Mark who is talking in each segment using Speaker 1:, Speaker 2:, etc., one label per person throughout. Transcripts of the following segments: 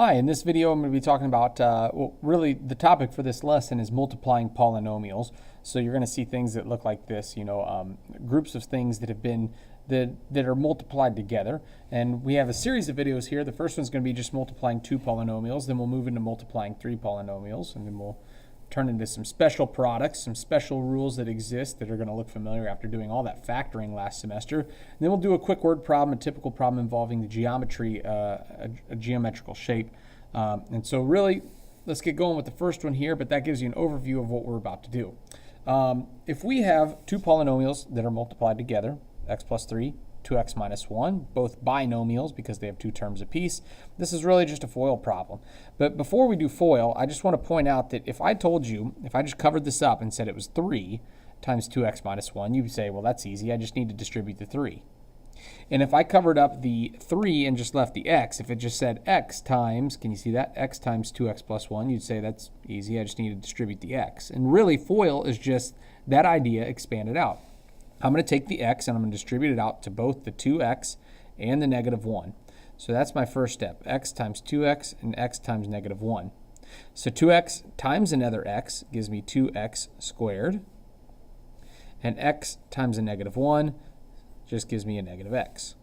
Speaker 1: Hi, in this video I'm going to be talking about, well, really the topic for this lesson is multiplying polynomials. So you're going to see things that look like this, groups of things that have been, that are multiplied together. And we have a series of videos here. The first one's going to be just multiplying two polynomials, then we'll move into multiplying three polynomials, and then we'll turn into some special products, some special rules that exist that are going to look familiar after doing all that factoring last semester. And then we'll do a quick word problem, a typical problem involving the geometry, a geometrical shape. And so really, let's get going with the first one here, but that gives you an overview of what we're about to do. If we have two polynomials that are multiplied together, x plus 3, 2x minus 1, both binomials because they have two terms apiece. This is really just a FOIL problem. But before we do FOIL, I just want to point out that if I told you, if I just covered this up and said it was 3 times 2x minus 1, you'd say, well, that's easy. I just need to distribute the 3. And if I covered up the 3 and just left the x, if it just said x times, can you see that? X times 2x plus 1, you'd say that's easy. I just need to distribute the x. And really, FOIL is just that idea expanded out. I'm going to take the x and I'm going to distribute it out to both the 2x and the negative 1. So that's my first step, x times 2x and x times negative 1. So 2x times another x gives me 2x squared. And x times a negative 1 just gives me a negative x.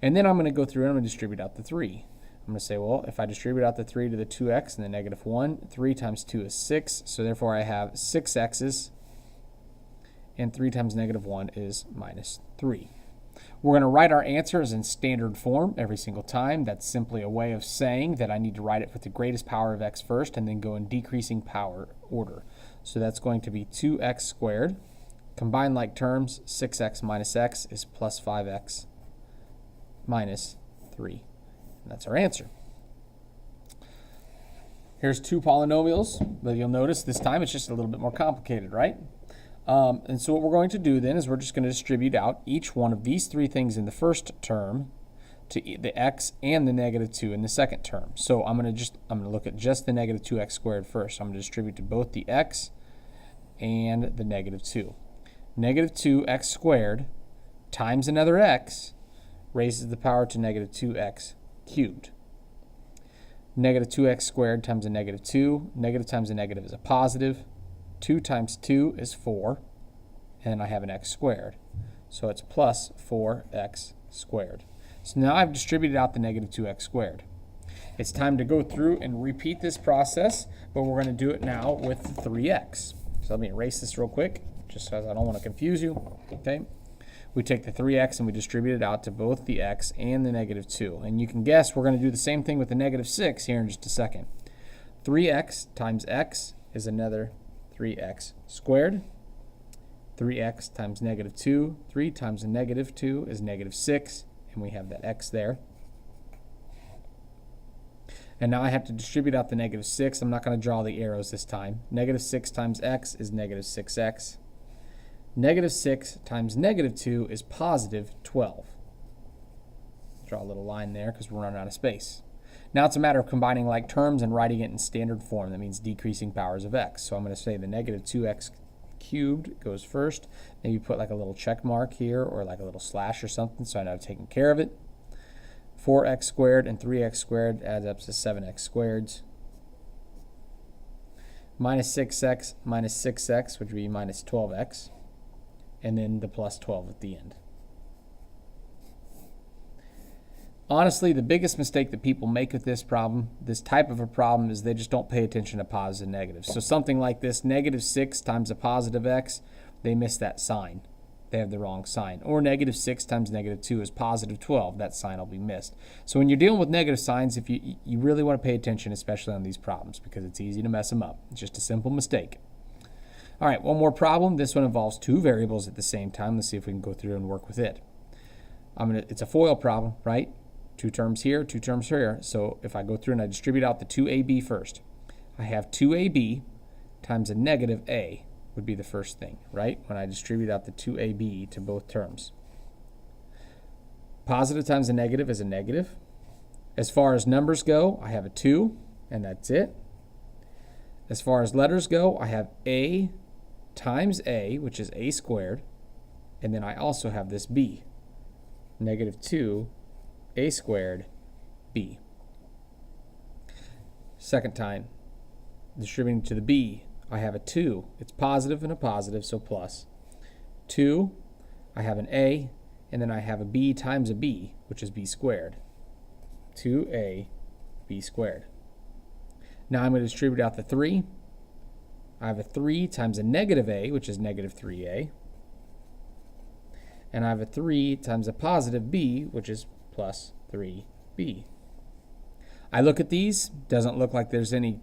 Speaker 1: And then I'm going to go through and I'm going to distribute out the 3. I'm going to say, well, if I distribute out the 3 to the 2x and the negative 1, 3 times 2 is 6. So therefore I have 6 x's. And 3 times negative 1 is minus 3. We're going to write our answers in standard form every single time. That's simply a way of saying that I need to write it with the greatest power of x first and then go in decreasing power order. So that's going to be 2x squared. Combined like terms, 6x minus x is plus 5x minus 3. And that's our answer. Here's two polynomials, but you'll notice this time it's just a little bit more complicated, right? And so what we're going to do then is we're just going to distribute out each one of these three things in the first term to the x and the negative 2 in the second term. So I'm going to look at just the negative 2x squared first. I'm going to distribute to both the x and the negative 2. Negative 2x squared times another x raises the power to negative 2x cubed. Negative 2x squared times a negative 2. Negative times a negative is a positive. 2 times 2 is 4, and I have an x squared. So it's plus 4x squared. So now I've distributed out the negative 2x squared. It's time to go through and repeat this process, but we're going to do it now with 3x. So let me erase this real quick, just because I don't want to confuse you. Okay. We take the 3x and we distribute it out to both the x and the negative 2. And you can guess we're going to do the same thing with the negative 6 here in just a second. 3x times x is another 3x squared. 3x times negative 2. 3 times a negative 2 is negative 6, and we have that x there. And now I have to distribute out the negative 6. I'm not going to draw the arrows this time. Negative 6 times x is negative 6x. Negative 6 times negative 2 is positive 12. Draw a little line there because we're running out of space. Now it's a matter of combining like terms and writing it in standard form. That means decreasing powers of x. So I'm going to say the negative 2x cubed goes first. Maybe put like a little check mark here or like a little slash or something so I know I've taken care of it. 4x squared and 3x squared adds up to 7x squareds. Minus 6x minus 6x, which would be minus 12x. And then the plus 12 at the end. Honestly, the biggest mistake that people make with this problem, this type of a problem, is they just don't pay attention to positives and negatives. So something like this, negative 6 times a positive x, they miss that sign. They have the wrong sign. Or negative 6 times negative 2 is positive 12. That sign will be missed. So when you're dealing with negative signs, if you really want to pay attention, especially on these problems, because it's easy to mess them up. It's just a simple mistake. All right, one more problem. This one involves two variables at the same time. Let's see if we can go through and work with it. It's a FOIL problem, right? Two terms here, two terms here. So if I go through and I distribute out the 2ab first, I have 2ab times a negative a would be the first thing, right? When I distribute out the 2ab to both terms. Positive times a negative is a negative. As far as numbers go, I have a 2, and that's it. As far as letters go, I have a times a, which is a squared, and then I also have this b, negative 2 a squared b. Second time, distributing to the b, I have a 2. It's positive and a positive, so plus. 2, I have an a, and then I have a b times a b, which is b squared. 2a b squared. Now I'm going to distribute out the 3. I have a 3 times a negative a, which is negative 3a. And I have a 3 times a positive b, which is plus 3b. I look at these, doesn't look like there's any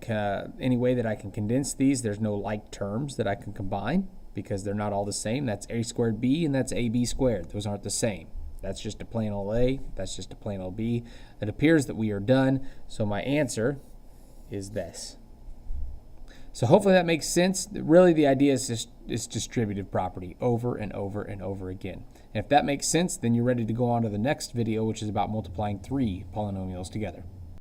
Speaker 1: way that I can condense these. There's no like terms that I can combine because they're not all the same. That's a squared b and that's ab squared. Those aren't the same. That's just a plain old a, that's just a plain old b. It appears that we are done, so my answer is this. So hopefully that makes sense. Really the idea is just distributive property over and over and over again. And if that makes sense, then you're ready to go on to the next video, which is about multiplying 3 polynomials together.